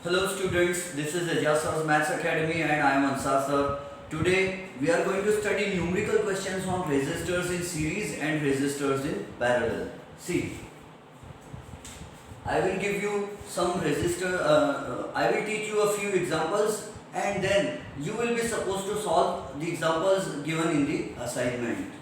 Hello students, this is Ajasar's Maths Academy and I am Ansar sir. Today we are going to study numerical questions on resistors in series and resistors in parallel. See, I will give you some I will teach you a few examples and then you will be supposed to solve the examples given in the assignment.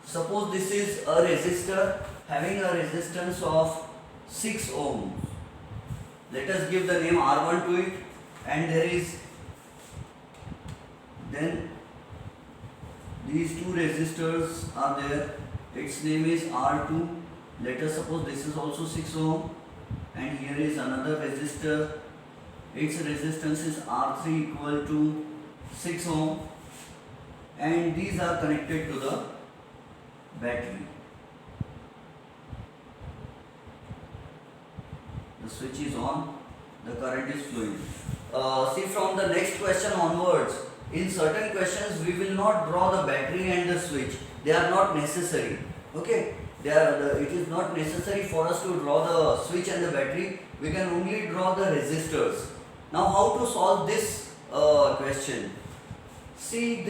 Suppose this is a resistor having a resistance of 6 ohms. Let us give the name R1 to it, and there is then these two resistors are there. Its name is R2. Let us suppose this is also 6 ohm, and here is another resistor. Its resistance is R3 equal to 6 ohm, and these are connected to the battery. The switch is on, the current is flowing. See, from the next question onwards, in certain questions we will not draw the battery and the switch. They are not necessary. Okay, it is not necessary for us to draw the switch and the battery. We can only draw the resistors. Now, how to solve this question? See,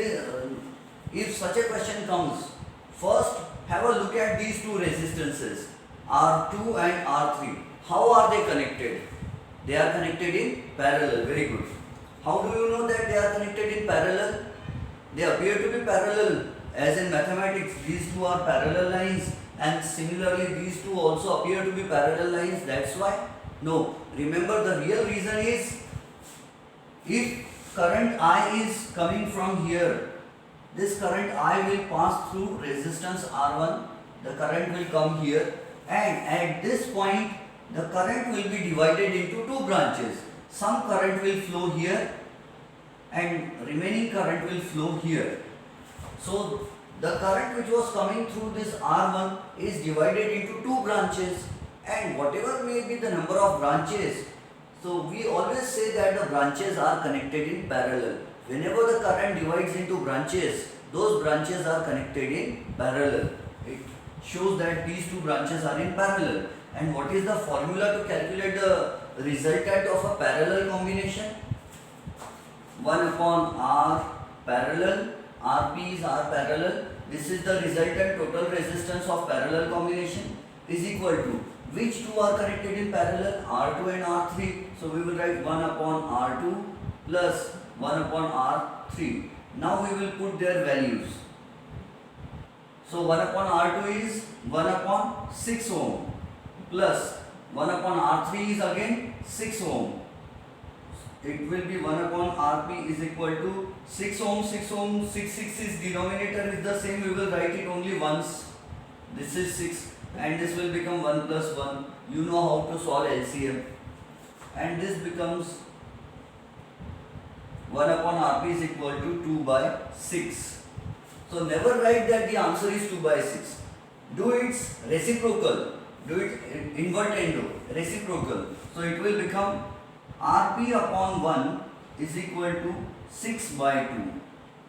if such a question comes, first have a look at these two resistances, R2 and R3. How are they connected? They are connected in parallel. Very good. How do you know that they are connected in parallel? They appear to be parallel, as in mathematics these two are parallel lines, and similarly these two also appear to be parallel lines. That's why? No. Remember, the real reason is, if current I is coming from here, this current I will pass through resistance R1, the current will come here, and at this point the current will be divided into two branches. Some current will flow here and remaining current will flow here. So the current which was coming through this R1 is divided into two branches, and whatever may be the number of branches, so we always say that the branches are connected in parallel. Whenever the current divides into branches, those branches are connected in parallel. It shows that these two branches are in parallel. And what is the formula to calculate the resultant of a parallel combination? 1 upon R parallel, RP is R parallel. This is the resultant total resistance of parallel combination, is equal to, which two are connected in parallel? R2 and R3. So we will write 1 upon R2 plus 1 upon R3. Now we will put their values. So 1 upon R2 is 1 upon 6 ohm plus 1 upon R3 is again 6 ohm. It will be 1 upon Rp is equal to 6 ohm, 6 ohm, 6 is denominator is the same. We will write it only once. This is 6 and this will become 1 plus 1. You know how to solve LCM. And this becomes 1 upon Rp is equal to 2 by 6. So never write that the answer is 2 by 6. Do its reciprocal. Do it invertendo, reciprocal. So it will become Rp upon 1 is equal to 6 by 2.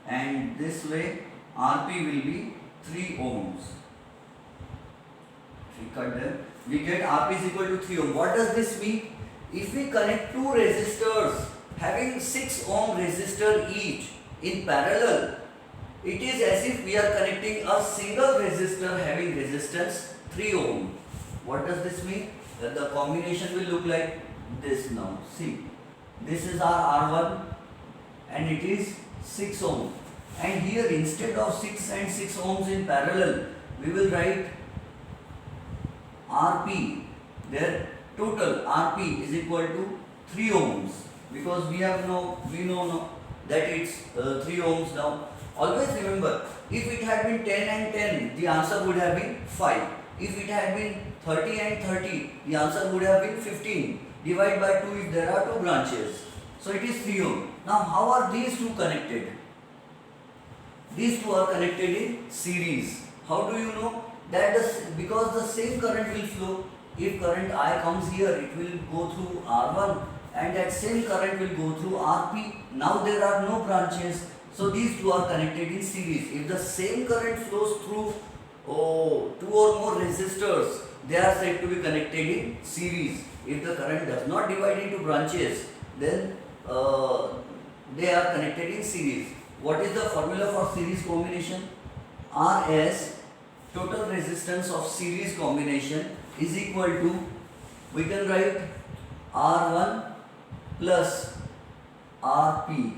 And this way Rp will be 3 ohms. We cut them. We get Rp is equal to 3 ohm. What does this mean? If we connect two resistors having 6 ohm resistor each in parallel, it is as if we are connecting a single resistor having resistance 3 ohm. What does this mean? That the combination will look like this now. See, this is our R1 and it is 6 ohm. And here instead of 6 and 6 ohms in parallel, we will write Rp. Their total Rp is equal to 3 ohms, because we know that it's 3 ohms now. Always remember, if it had been 10 and 10, the answer would have been 5. If it had been 30 and 30, the answer would have been 15. Divide by 2 if there are two branches. So it is 3 ohm. Now how are these two connected? These two are connected in series. How do you know? That because the same current will flow. If current I comes here, it will go through R1 and that same current will go through Rp. Now there are no branches. So these two are connected in series. If the same current flows through two or more resistors, they are said to be connected in series. If the current does not divide into branches, then they are connected in series. What is the formula for series combination? Rs, total resistance of series combination, is equal to, we can write R1 plus Rp,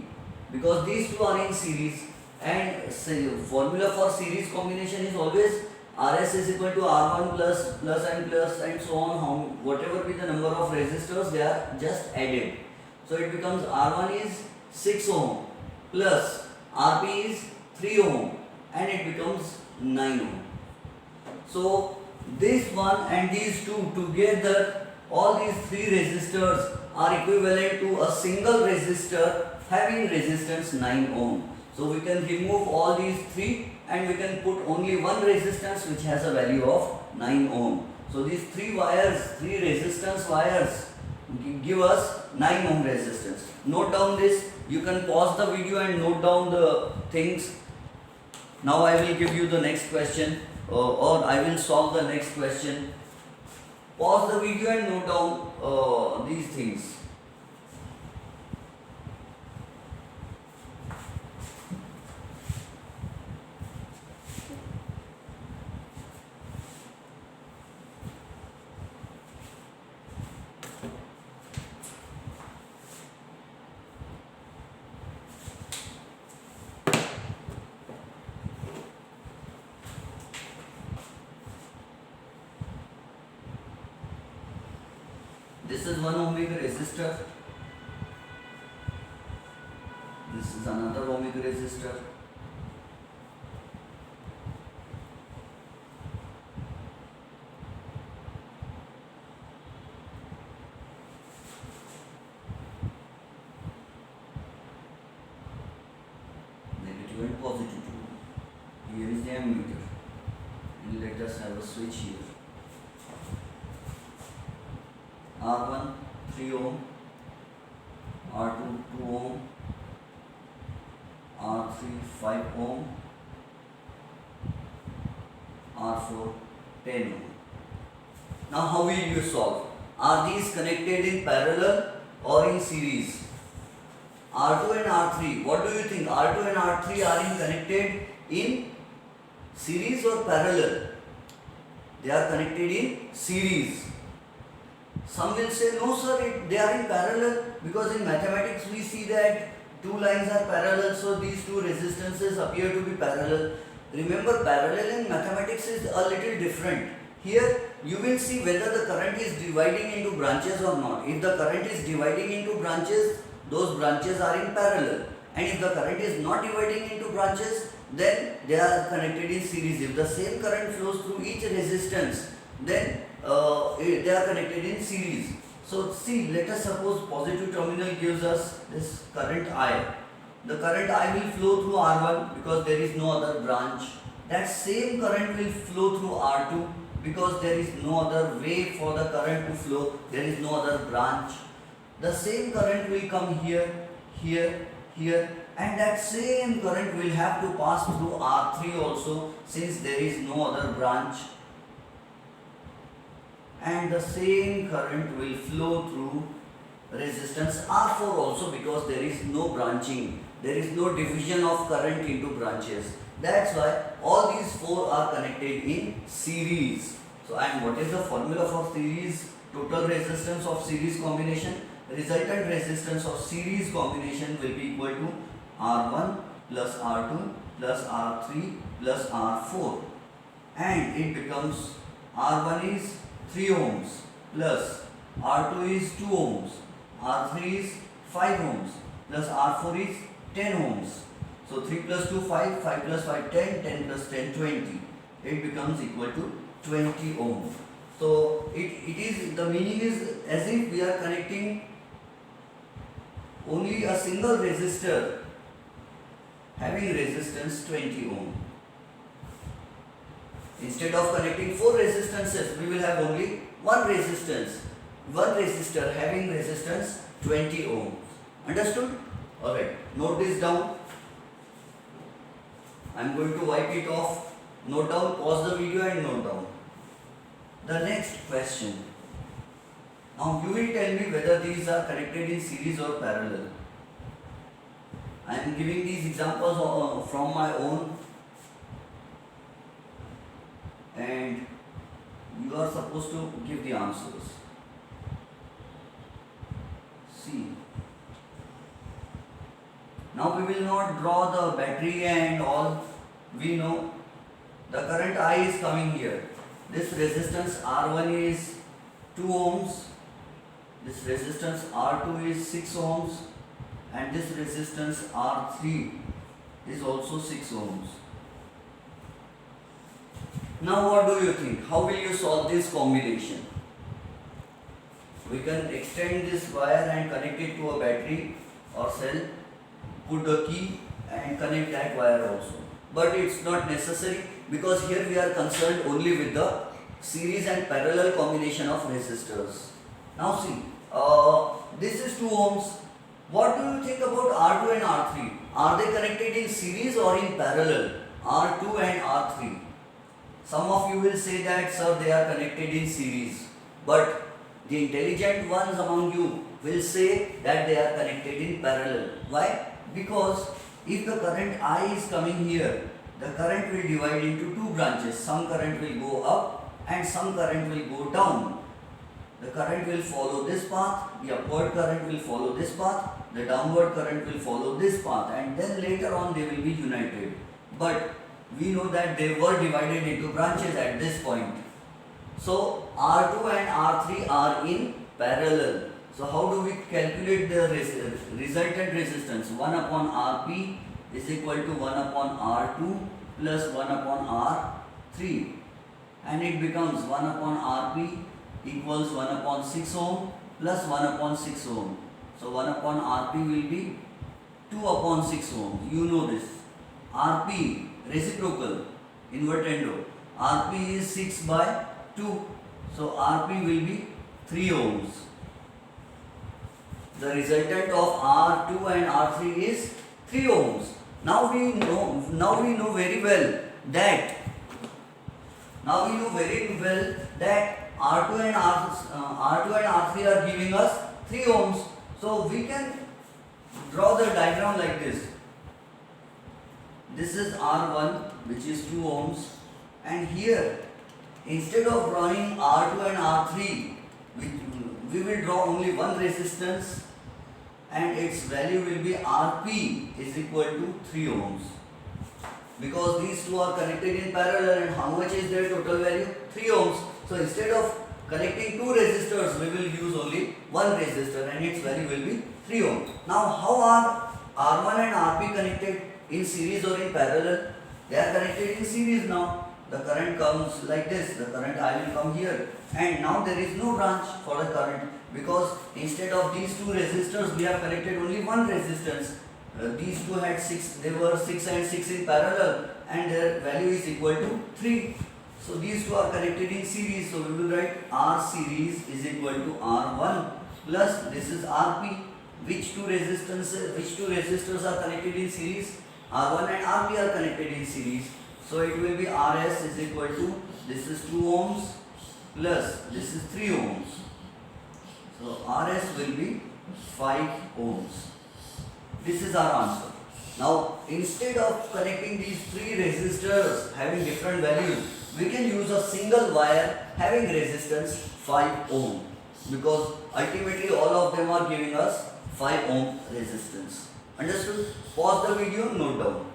because these two are in series, and formula for series combination is always Rs is equal to R1 plus and so on. Whatever be the number of resistors, they are just added. So it becomes R1 is 6 ohm plus Rp is 3 ohm, and it becomes 9 ohm. So this one and these two together, all these three resistors are equivalent to a single resistor having resistance 9 ohm. So we can remove all these three and we can put only one resistance which has a value of 9 ohm. So these three wires, three resistance wires, give us 9 ohm resistance. Note down this. You can pause the video and note down the things. Now I will give you the next question, or I will solve the next question. Pause the video and note down these things. This is 1 ohmic resistor. This is another ohmic resistor. Negative and positive terminal. Here is the ammeter. And let us have a switch here. R1 3 ohm, R2 2 ohm, R3 5 ohm, R4 10 ohm. Now how will you solve? Are these connected in parallel or in series? R2 and R3, what do you think? R2 and R3 are connected in series or parallel? They are connected in series. Some will say, no sir, they are in parallel, because in mathematics we see that two lines are parallel, so these two resistances appear to be parallel. Remember, parallel in mathematics is a little different. Here you will see whether the current is dividing into branches or not. If the current is dividing into branches, those branches are in parallel. And if the current is not dividing into branches, then they are connected in series. If the same current flows through each resistance, then they are connected in series. So see, let us suppose positive terminal gives us this current I. The current I will flow through R1 because there is no other branch. That same current will flow through R2 because there is no other way for the current to flow. There is no other branch. The same current will come here, here, here, and that same current will have to pass through R3 also, since there is no other branch. And the same current will flow through resistance R4 also, because there is no branching. There is no division of current into branches. That's why all these four are connected in series. So, and what is the formula for series? Total resistance of series combination. Resultant resistance of series combination will be equal to R1 plus R2 plus R3 plus R4. And it becomes R1 is 3 ohms plus R2 is 2 ohms, R3 is 5 ohms plus R4 is 10 ohms. So 3 plus 2 5, 5 plus 5 10, 10 plus 10 20. It becomes equal to 20 ohms. So it is, the meaning is as if we are connecting only a single resistor having resistance 20 ohm. Instead of connecting 4 resistances, we will have only one resistance, one resistor having resistance 20 ohms. Understood? Alright, note this down. I am going to wipe it off. Note down, pause the video and note down. The next question. Now you will tell me whether these are connected in series or parallel. I am giving these examples from my own, and you are supposed to give the answers. See. Now we will not draw the battery and all. We know the current I is coming here. This resistance R1 is 2 ohms. This resistance R2 is 6 ohms. And this resistance R3 is also 6 ohms. Now what do you think? How will you solve this combination? We can extend this wire and connect it to a battery or cell, put a key and connect that wire also. But it's not necessary because here we are concerned only with the series and parallel combination of resistors. Now see, this is 2 ohms. What do you think about R2 and R3? Are they connected in series or in parallel? R2 and R3. Some of you will say that, sir, they are connected in series. But the intelligent ones among you will say that they are connected in parallel. Why? Because if the current I is coming here, the current will divide into 2 branches. Some current will go up and some current will go down. The current will follow this path, the upward current will follow this path, the downward current will follow this path, and then later on they will be united. But we know that they were divided into branches at this point. So R2 and R3 are in parallel. So how do we calculate the resultant resistance? 1 upon Rp is equal to 1 upon R2 plus 1 upon R3, and it becomes 1 upon Rp equals 1 upon 6 ohm plus 1 upon 6 ohm. So 1 upon Rp will be 2 upon 6 ohm. You know this. Rp reciprocal invertendo. Rp is 6 by 2. So Rp will be 3 ohms. The resultant of R2 and R3 is 3 ohms. Now we know very well that R2 and R3 are giving us 3 ohms. So we can draw the diagram like this. This is R1, which is 2 ohms, and here instead of drawing R2 and R3, we will draw only one resistance, and its value will be Rp is equal to 3 ohms. Because these two are connected in parallel, and how much is their total value? 3 ohms. So instead of connecting 2 resistors, we will use only one resistor, and its value will be 3 ohms. Now how are R1 and Rp connected? In series or in parallel? They are connected in series now. The current comes like this, the current I will come here, and now there is no branch for the current, because instead of these 2 resistors we have connected only one resistance. These two had 6, they were 6 and 6 in parallel, and their value is equal to 3. So these two are connected in series, so we will write R series is equal to R1 plus this is Rp. Which two resistors are connected in series? R1 and Rp are connected in series. So it will be Rs is equal to, this is 2 ohms plus this is 3 ohms. So Rs will be 5 ohms. This is our answer. Now instead of connecting these 3 resistors having different values, we can use a single wire having resistance 5 ohm, because ultimately all of them are giving us 5 ohm resistance. Understood? Pause the video, note down.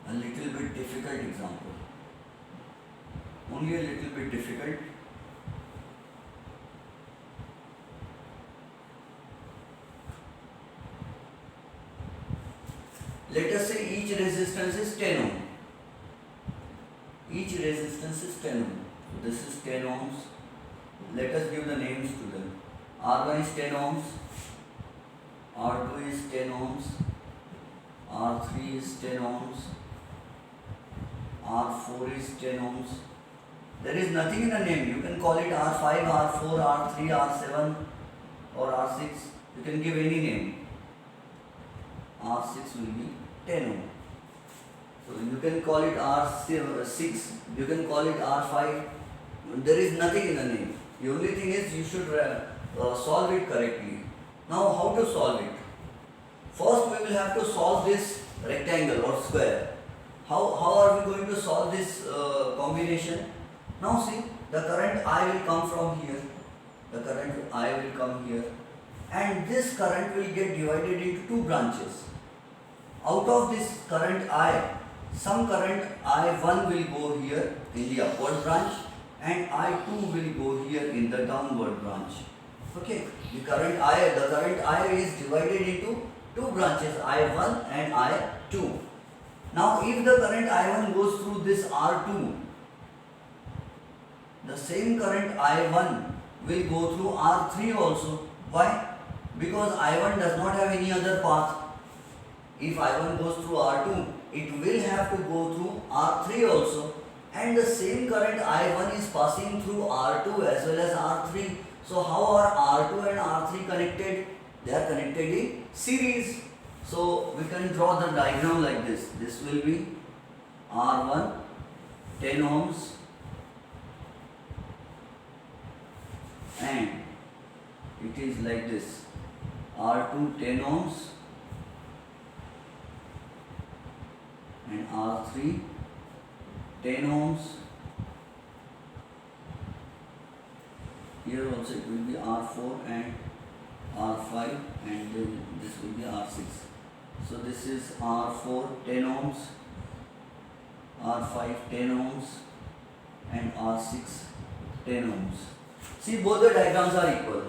A little bit difficult example. Only a little bit difficult. Let us say each resistance is 10 ohm. Each resistance is 10 ohm. So this is 10 ohms. Let us give the names to them. R1 is 10 ohms, R2 is 10 ohms, R3 is 10 ohms, R4 is 10 ohms. There is nothing in the name. You can call it R5, R4, R3, R7 or R6. You can give any name. R6 will be 10 ohm. So you can call it R6, you can call it R5. There is nothing in the name. The only thing is you should solve it correctly. Now how to solve it? First we will have to solve this rectangle or square. How are we going to solve this combination? Now see, the current I will come from here. The current I will come here. And this current will get divided into two branches. Out of this current I, some current I1 will go here in the upward branch and I2 will go here in the downward branch. Okay, the current I is divided into two branches, I1 and I2. Now if the current I1 goes through this R2, the same current I1 will go through R3 also. Why? Because I1 does not have any other path. If I1 goes through R2, it will have to go through R3 also. And the same current I1 is passing through R2 as well as R3. So how are R2 and R3 connected? They are connected in series. So we can draw the diagram like this. This will be R1 10 ohms and it is like this. R2 10 ohms and R3 10 ohms. Here also it will be R4 and R5 and then this will be R6. So this is R4 10 ohms, R5 10 ohms and R6 10 ohms. See, both the diagrams are equal.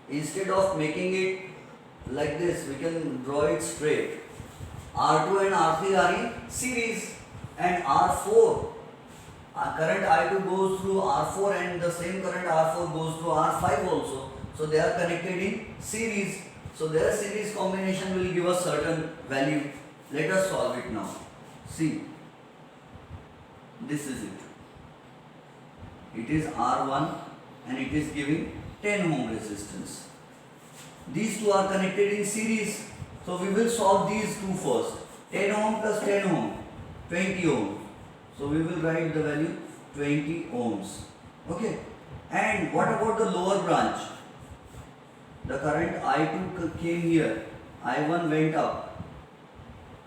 Instead of making it like this, we can draw it straight. R2 and R3 are in series and R4, current I2 goes through R4 and the same current R4 goes through R5 also. So they are connected in series. So their series combination will give a certain value. Let us solve it now. See, this is it. It is R1 and it is giving 10 ohm resistance. These two are connected in series. So we will solve these two first. 10 ohm plus 10 ohm, 20 ohm. So we will write the value 20 ohms. Okay. And what about the lower branch? The current I2 came here. I1 went up.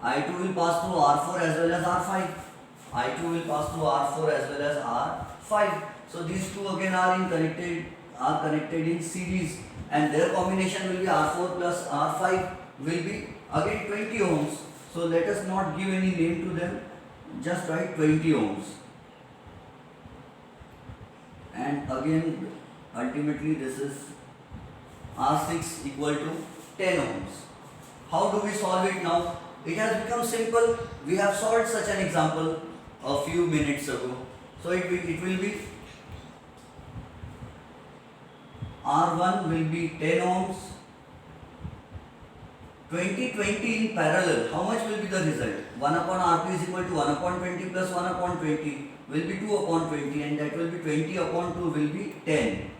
I2 will pass through R4 as well as R5. I2 will pass through R4 as well as R5. So these two again are connected in series and their combination will be R4 plus R5 will be again 20 ohms. So let us not give any name to them, just write 20 ohms. And again ultimately this is R6 equal to 10 ohms. How do we solve it now? It has become simple. We have solved such an example a few minutes ago. So it will be R1 will be 10 ohms, 20 in parallel. How much will be the result? 1 upon R2 is equal to 1 upon 20 plus 1 upon 20 will be 2 upon 20 and that will be 20 upon 2 will be 10.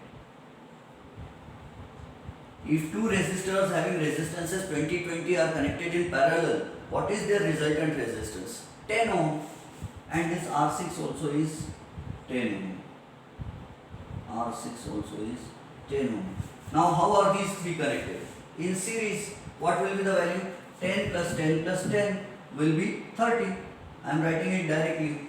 If two resistors having resistances 20 are connected in parallel, what is their resultant resistance? 10 ohm. And this R6 also is 10 ohm. R6 also is 10 ohm. Now how are these three connected? In series, what will be the value? 10 plus 10 plus 10 will be 30. I am writing it directly.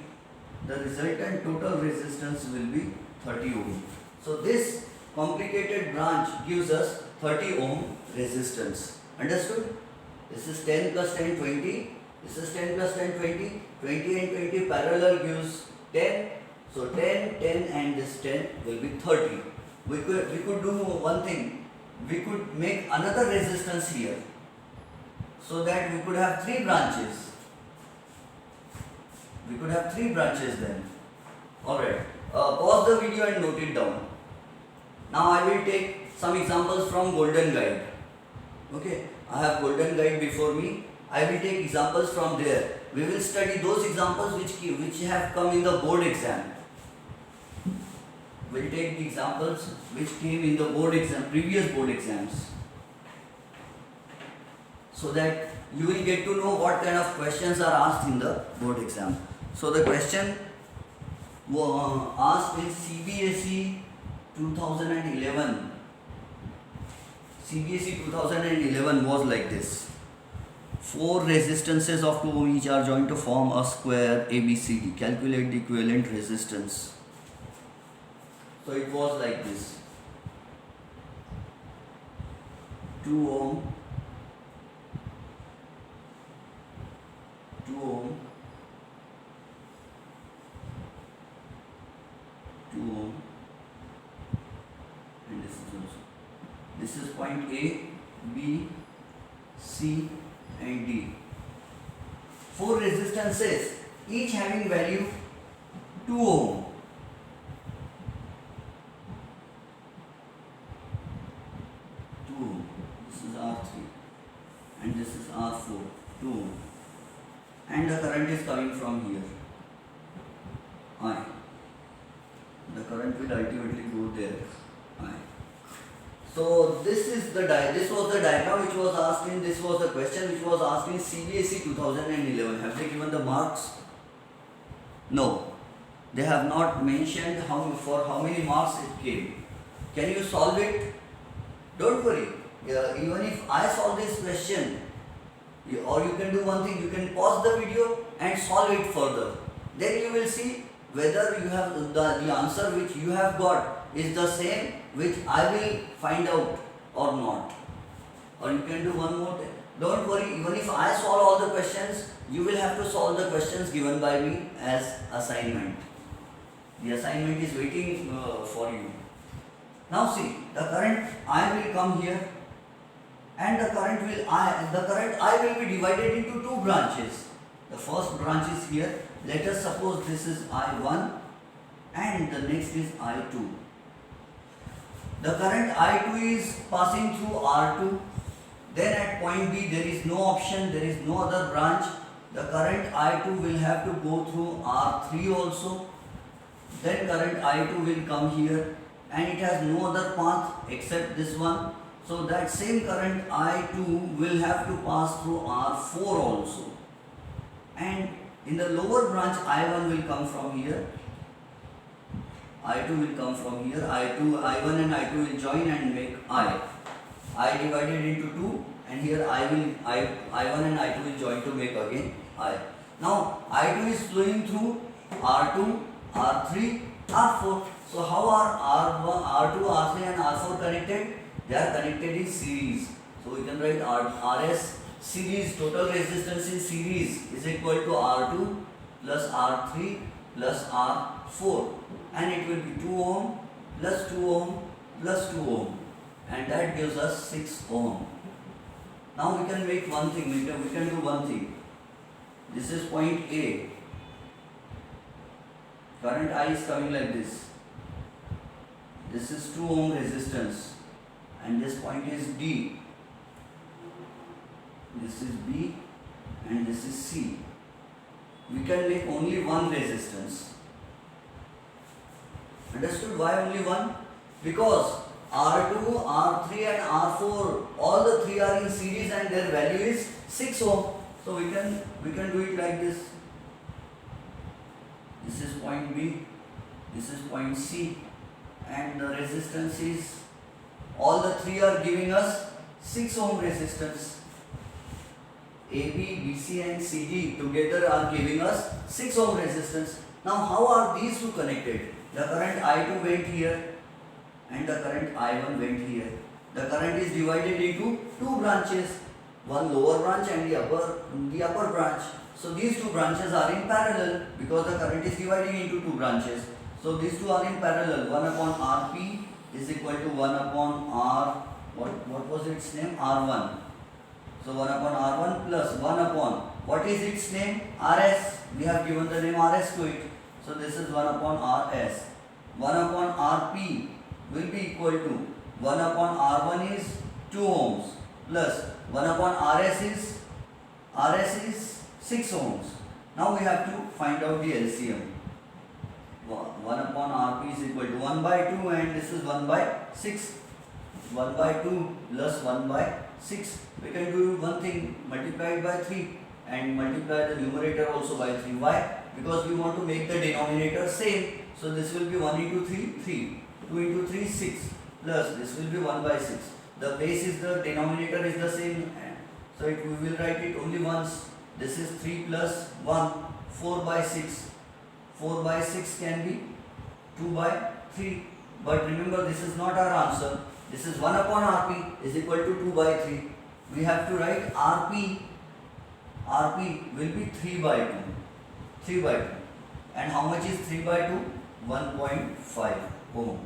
The resultant total resistance will be 30 ohm. So this complicated branch gives us 30 ohm resistance. Understood? This is 10 plus 10 20. This is 10 plus 10 20. 20 and 20 parallel gives 10. So 10 and this 10 will be 30. We could do one thing. We could make another resistance here so that we could have three branches. We could have 3 branches then. Alright, pause the video and note it down. Now I will take some examples from Golden Guide. Okay, I have Golden Guide before me. I will take examples from there. We will study those examples which have come in the board exam. We will take the examples which came in the board exam, previous board exams, so that you will get to know what kind of questions are asked in the board exam. So the question asked in CBSE 2011. CBSE 2011 was like this. 4 resistances of 2 ohm each are joined to form a square ABCD. Calculate the equivalent resistance. So it was like this. 2 ohm, 2 ohm, 2 ohm, and this is also. This is point A, B, C and D. 4 resistances, each having value 2 ohm. 2 ohm. This is R3 and this is R4. 2 ohm. And the current is coming from here. I. The current will ultimately go there. I. So this was the diagram which was asked in, this was the question which was asked in CBSE 2011. Have they given the marks? No. They have not mentioned for how many marks it came. Can you solve it? Don't worry. Even if I solve this question, or you can do one thing, you can pause the video and solve it further. Then you will see whether you have the answer which you have got is the same which I will find out or not. Or you can do one more thing. Don't worry, even if I solve all the questions, you will have to solve the questions given by me as assignment. The assignment is waiting for you. Now see, the current I will come here, and the current I will be divided into 2 branches. The first branch is here. Let us suppose this is I1 and the next is I2. The current I2 is passing through R2. Then at point B there is no option, there is no other branch. The current I2 will have to go through R3 also. Then current I2 will come here and it has no other path except this one. So that same current I2 will have to pass through R4 also. And in the lower branch I1 will come from here. I2 will come from here. I1 and I2 will join and make I. I divided into 2 and here I1 and I2 will join to make again I. Now I2 is flowing through R2, R3, R4. So how are R2, R3 and R4 connected? They are connected in series. So we can write RS series, total resistance in series is equal to R2 plus R3 plus R4, and it will be 2 ohm plus 2 ohm plus 2 ohm, and that gives us 6 ohm. Now we can make one thing, we can do one thing. This is point A. Current I is coming like this. This is 2 ohm resistance and this point is D. This is B and this is C. We can make only one resistance. Understood why only one? Because R2, R3 and R4, all the 3 are in series and their value is 6 ohm. So we can do it like this. This is point B, this is point C, and the resistance is, all the 3 are giving us 6 ohm resistance. AB, BC and CD together are giving us 6 ohm resistance. Now how are these two connected? The current I2 went here and the current I1 went here. The current is divided into 2 branches, one lower branch and the upper branch. So these 2 branches are in parallel because the current is dividing into 2 branches. So these 2 are in parallel. 1 upon Rp is equal to 1 upon R, what was its name? R1. So 1 upon R1 plus 1 upon What is its name? RS. We have given the name RS to it. So this is 1 upon RS. 1 upon RP will be equal to 1 upon R1 is 2 ohms plus 1 upon RS is 6 ohms. Now we have to find out the LCM. 1 upon RP is equal to 1 by 2 and this is 1 by 6. 1 by 2 plus 1 by 6. We can do one thing, multiply it by 3 and multiply the numerator also by 3. Why? Because we want to make the denominator same. So this will be 1 into 3, 3. 2 into 3, 6. Plus this will be 1 by 6. The base is the denominator is the same. So we will write it only once. This is 3 plus 1, 4 by 6. 4 by 6 can be 2 by 3. But remember, this is not our answer. This is 1 upon RP is equal to 2 by 3. We have to write RP will be 3 by 2. 3 by 2. And how much is 3 by 2? 1.5 ohm.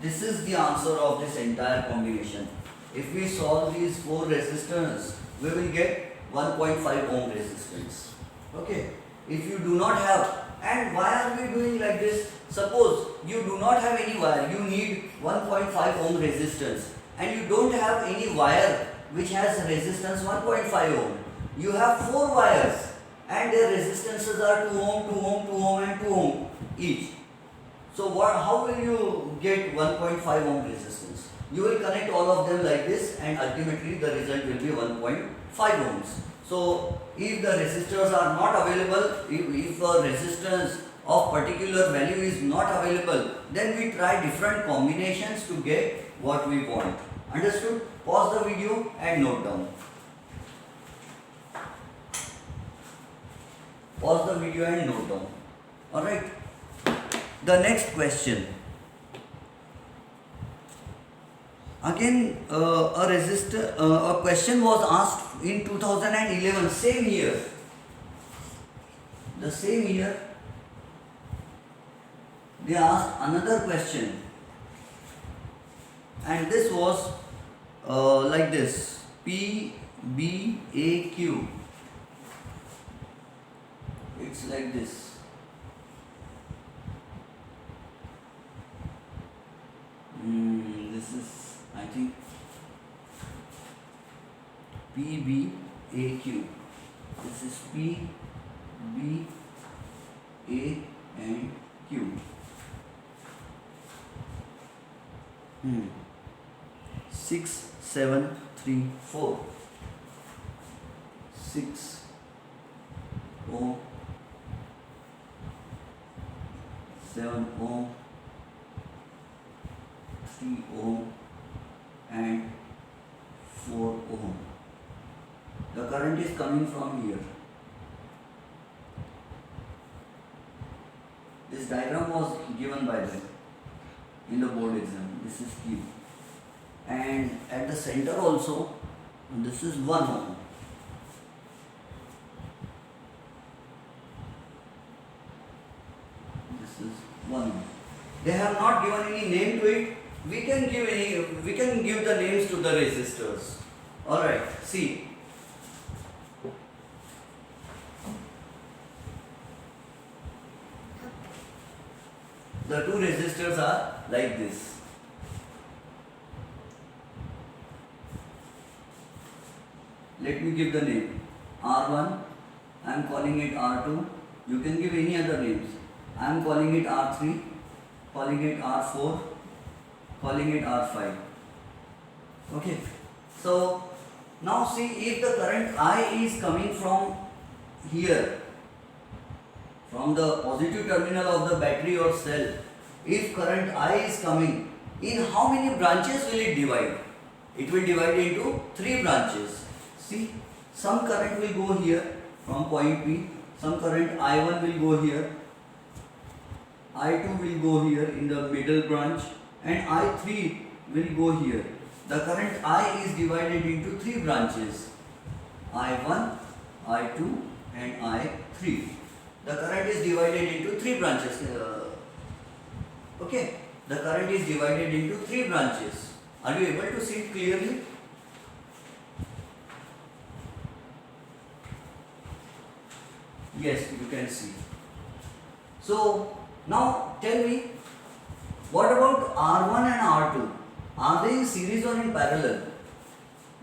This is the answer of this entire combination. If we solve these 4 resistors, we will get 1.5 ohm resistance. Okay. If you do not have, and why are we doing like this? Suppose you do not have any wire, you need 1.5 ohm resistance, and you don't have any wire which has resistance 1.5 ohm. You have 4 wires and their resistances are 2 ohm, 2 ohm, 2 ohm and 2 ohm each. So how will you get 1.5 ohm resistance? You will connect all of them like this and ultimately the result will be 1.5 ohms. So if the resistors are not available, if a resistance of particular value is not available, then we try different combinations to get what we want. Understood? Pause the video and note down. Pause the video and note down. Alright. The next question. Again, a question was asked in 2011, same year. The same year, they asked another question, and this was like this: P, B, A, Q. It's like this. This is, I think, P, B, A, Q. This is P, B, A and Q. 6, 7, 3, 4. 6 ohm, 7 ohm, 3 ohm and 4 ohm. The current is coming from here. This diagram was given by them in the board exam. This is Q. And at the center also, this is 1 ohm. This is 1 ohm. They have not given any name to it. We can give the names to the resistors. Alright, see. The two resistors are like this. Let me give the name. R1, I am calling it R2. You can give any other names. I am calling it R3, calling it R4, calling it R5. Okay. So now see, if the current I is coming from here, from the positive terminal of the battery or cell, if current I is coming, in how many branches will it divide? It will divide into 3 branches. See, some current will go here from point P, some current I1 will go here, I2 will go here in the middle branch, and I3 will go here. The current I is divided into 3 branches, I1, I2 and I3. The current is divided into 3 branches. Okay, the current is divided into 3 branches. Are you able to see it clearly? Yes, you can see. So now tell me, what about R1 and R2? Are they in series or in parallel?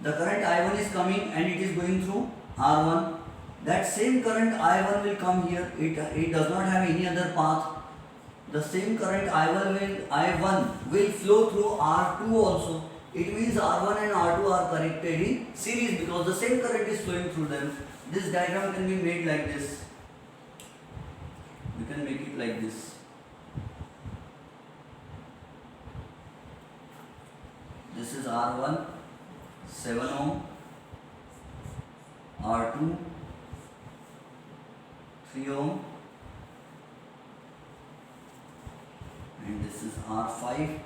The current I1 is coming and it is going through R1. That same current I1 will come here. It does not have any other path. The same current I1 will flow through R2 also. It means R1 and R2 are connected in series because the same current is flowing through them. This diagram can be made like this. We can make it like this. This is R1, 7 ohm, R2, 3 ohm, and this is R5,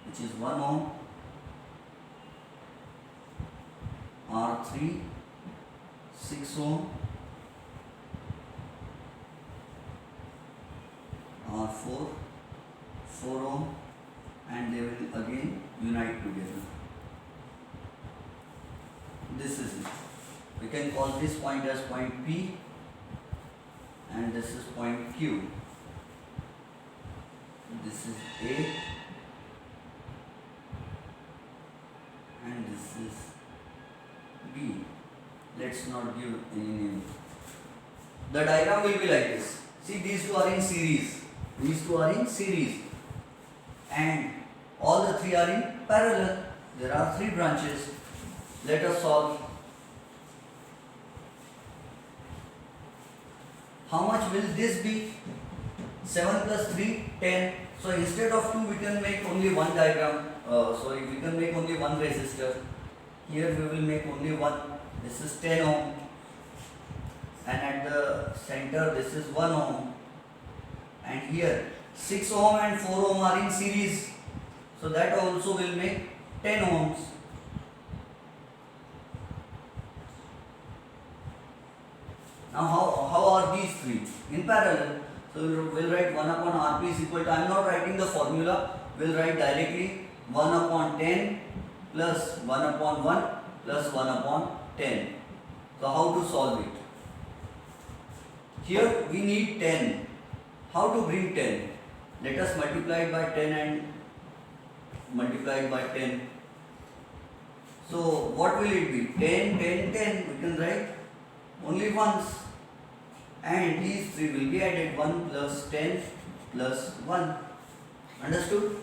which is 1 ohm, R3, 6 ohm, R4, 4 ohm, and they will again unite together. This is it. We can call this point as point P and this is point Q. This is A and this is B. Let's not give any name. The diagram will be like this. See, these two are in series. These two are in series. And all the three are in parallel. There are 3 branches. Let us solve. How much will this be? 7 plus 3, 10. So instead of 2, we can make only one diagram. We can make only one resistor. Here we will make only one. This is 10 ohm. And at the center, this is 1 ohm. And here, 6 ohm and 4 ohm are in series. So that also will make 10 ohms. Now how are these three? In parallel. So we'll write 1 upon Rp is equal to, I am not writing the formula, we'll write directly 1 upon 10 plus 1 upon 1 plus 1 upon 10. So how to solve it? Here we need 10. How to bring 10? Let us multiply it by 10 and multiply it by 10. So what will it be? 10, 10, 10. We can write only once. And these three will be added, 1 plus 10 plus 1. Understood?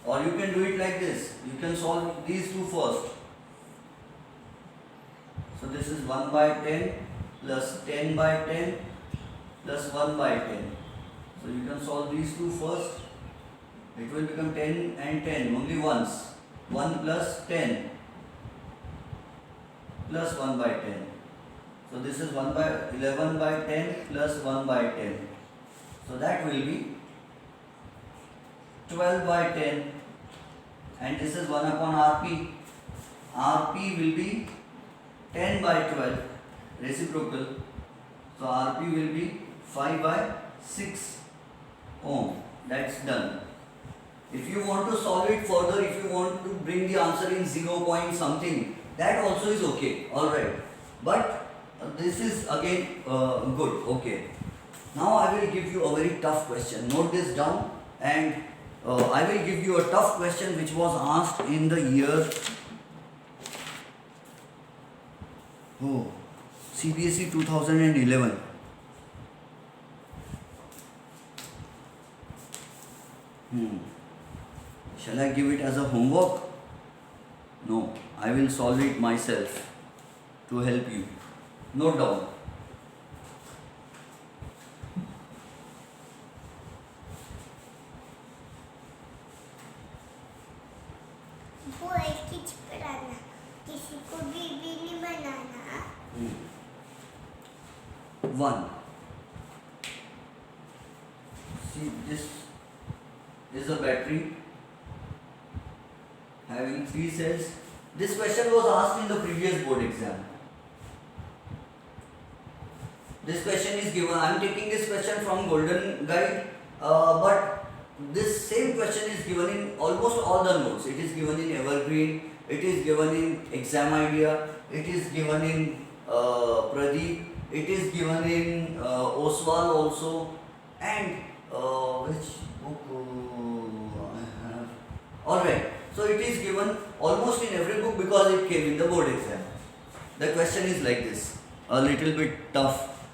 Or you can do it like this. You can solve these two first. So this is 1 by 10 plus 10 by 10 plus 1 by 10. So you can solve these two first. It will become 10 and 10 only once. 1 plus 10 plus 1 by 10. So this is 1 by 11 by 10 plus 1 by 10. So that will be 12 by 10. And this is 1 upon Rp. Rp will be 10 by 12 reciprocal. So Rp will be 5 by 6 ohm. That's done. If you want to solve it further, if you want to bring the answer in 0 point something, that also is okay. Alright. But this is again good. Okay. Now I will give you a very tough question. Note this down, and I will give you a tough question which was asked in the year CBSE 2011. Shall I give it as a homework? No, I will solve it myself to help you. Note down. वो एक ही चिपकाना, किसी को भी नहीं बनाना। 1. See, this is a battery having 3 cells. This question was asked in the previous board exam. This question is given. I am taking this question from Golden Guide, but this same question is given in almost all the notes. It is given in Evergreen, it is given in Exam Idea, it is given in Pradeep, It is given in Oswald also, and which book I have? Alright, so it is given almost in every book because it came in the board exam. The question is like this, a little bit tough,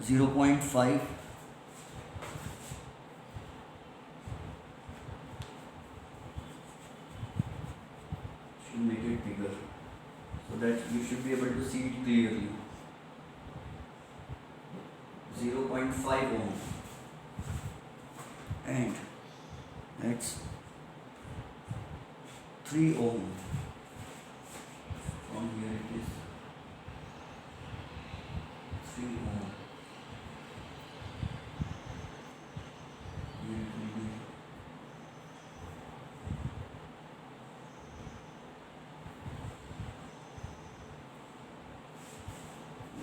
0.5. Should make it bigger so that you should be able to see it clearly. 0.5 ohm, and that's 3 ohm. From here it is 3 ohm. Here it will be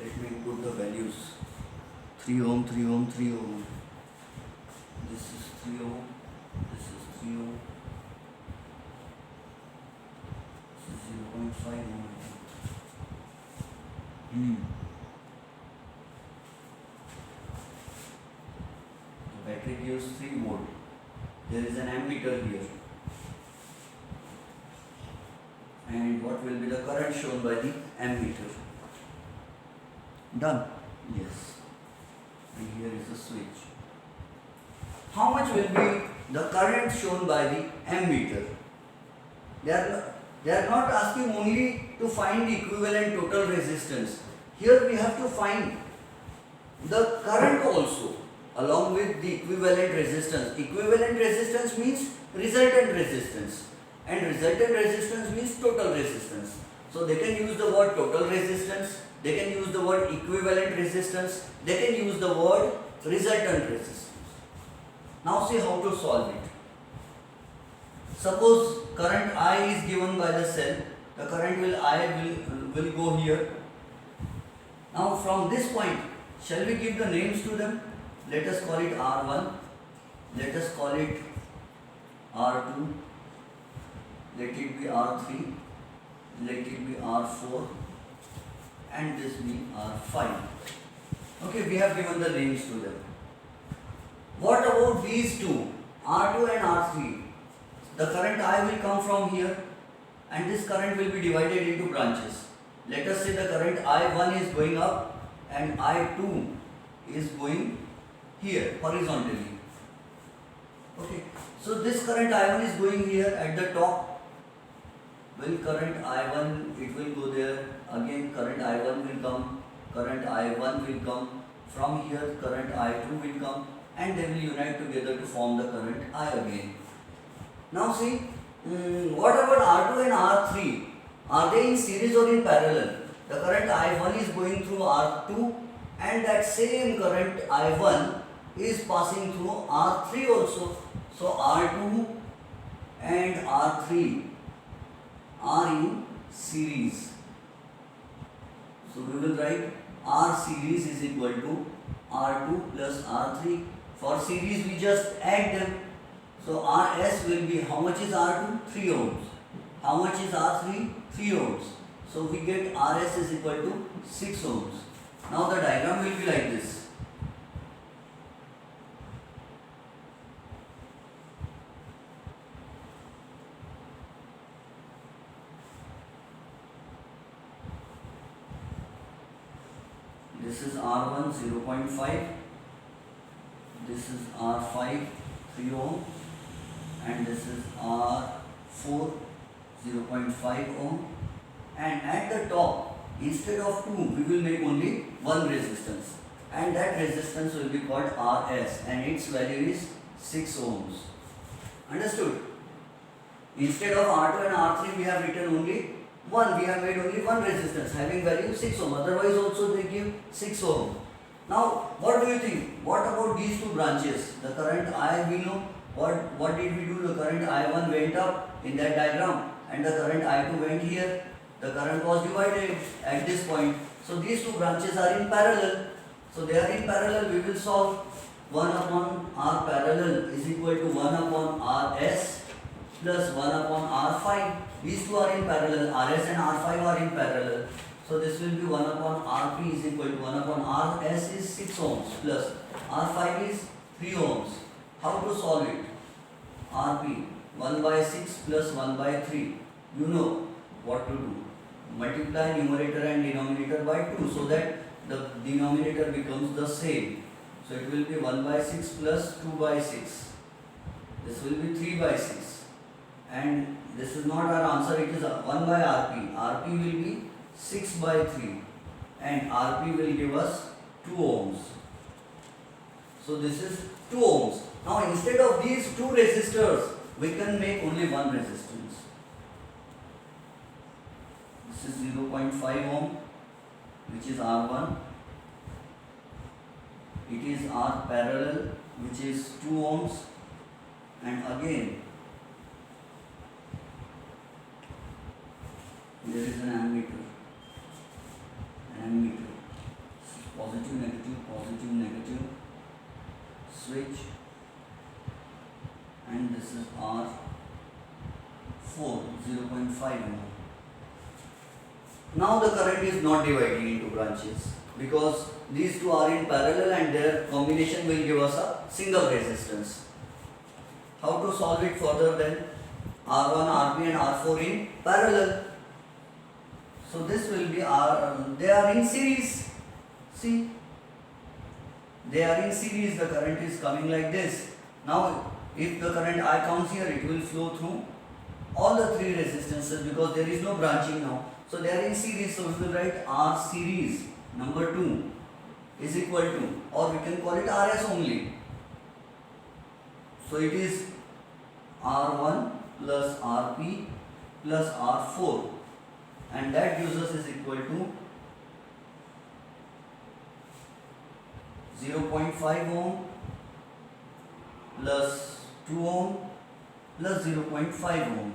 let me put the values. 3 ohm, 3 ohm, 3 ohm. This is 3 ohm. This is 3 ohm. This is 0.5 ohm. The battery gives 3 volt. There is an ammeter here. And what will be the current shown by the ammeter? Done. Yes. And here is the switch. How much will be the current shown by the ammeter? They are not asking only to find the equivalent total resistance. Here we have to find the current also along with the equivalent resistance. Equivalent resistance means resultant resistance, and resultant resistance means total resistance. So they can use the word total resistance, they can use the word equivalent resistance, they can use the word resultant resistance. Now see how to solve it. Suppose current I is given by the cell, the current will go here. Now from this point, shall we give the names to them? Let us call it R1, let us call it R2, let it be R3, let it be R4, and this be R5. Okay, we have given the names to them. What about these two, R2 and R3? The current I will come from here, and this current will be divided into branches. Let us say the current I1 is going up and I2 is going here horizontally. Okay, so this current I1 is going here at the top. Will current I1, it will go there. Again current I1 will come, current I1 will come. From here current I2 will come, and they will unite together to form the current I again. Now see, what about R2 and R3? Are they in series or in parallel? The current I1 is going through R2, and that same current I1 is passing through R3 also. So R2 and R3 are in series. So we will write R series is equal to R2 plus R3. For series we just add them. So Rs will be, how much is R2? 3 ohms. How much is R3? 3 ohms. So we get Rs is equal to 6 ohms. Now the diagram will be like this. This is R1 0.5, this is R5 3 ohm, and this is R4 0.5 ohm, and at the top instead of 2 we will make only one resistance, and that resistance will be called Rs, and its value is 6 ohms. Understood? Instead of R2 and R3 we have written only one, we have made only one resistance having value 6 ohm, otherwise also they give 6 ohm. Now what do you think? What about these two branches? The current I we know, what did we do? The current I1 went up in that diagram, and the current I2 went here. The current was divided at this point. So these two branches are in parallel. So they are in parallel, we will solve 1 upon R parallel is equal to 1 upon Rs plus 1 upon R5. These two are in parallel, Rs and R5 are in parallel. So this will be 1 upon Rp is equal to 1 upon Rs is 6 ohms plus R5 is 3 ohms. How to solve it? Rp 1 by 6 plus 1 by 3. You know what to do. Multiply numerator and denominator by 2 so that the denominator becomes the same. So it will be 1 by 6 plus 2 by 6. This will be 3 by 6. And this is not our answer, it is 1 by Rp. Rp will be 6 by 3 and Rp will give us 2 ohms. So this is 2 ohms. Now instead of these two resistors, we can make only one resistance. This is 0.5 ohm, which is R1. It is R parallel, which is 2 ohms, and again there is an ammeter. Positive, negative, switch, and this is R4, 0.5 ohm. Now the current is not dividing into branches because these two are in parallel and their combination will give us a single resistance. How to solve it further then? R1, Rp and R4 in parallel. So this will be they are in series. See, they are in series. The current is coming like this. Now, if the current I comes here, it will flow through all the three resistances because there is no branching now. So they are in series. So we will write R series number 2 is equal to, or we can call it RS only. So it is R1 plus Rp plus R4. And that gives us is equal to 0.5 ohm plus 2 ohm plus 0.5 ohm.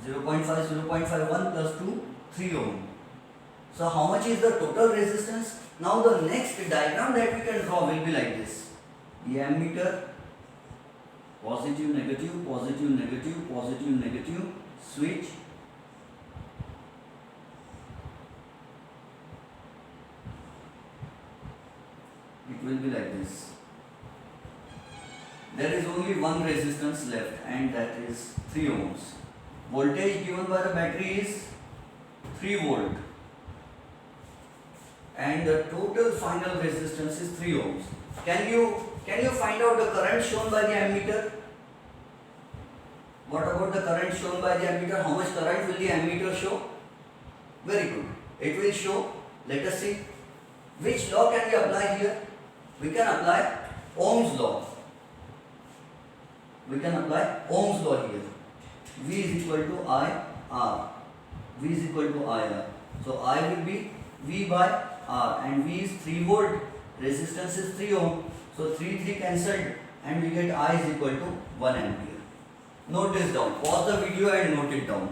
0.5, 0.51 plus 2, 3 ohm. So how much is the total resistance? Now the next diagram that we can draw will be like this. The ammeter, positive, negative, positive, negative, positive, negative, switch. It will be like this. There is only one resistance left and that is 3 ohms. Voltage given by the battery is 3 volt and the total final resistance is 3 ohms. Can you find out the current shown by the ammeter? What about the current shown by the ammeter? How much current will the ammeter show? Very good. It will show, let us see, which law can we apply here? We can apply Ohm's law. We can apply Ohm's law here. V is equal to I R. V is equal to I R. So I will be V by R and V is 3 volt. Resistance is 3 ohm. So 3 cancelled and we get I is equal to 1 ampere. Note this down. Pause the video and note it down.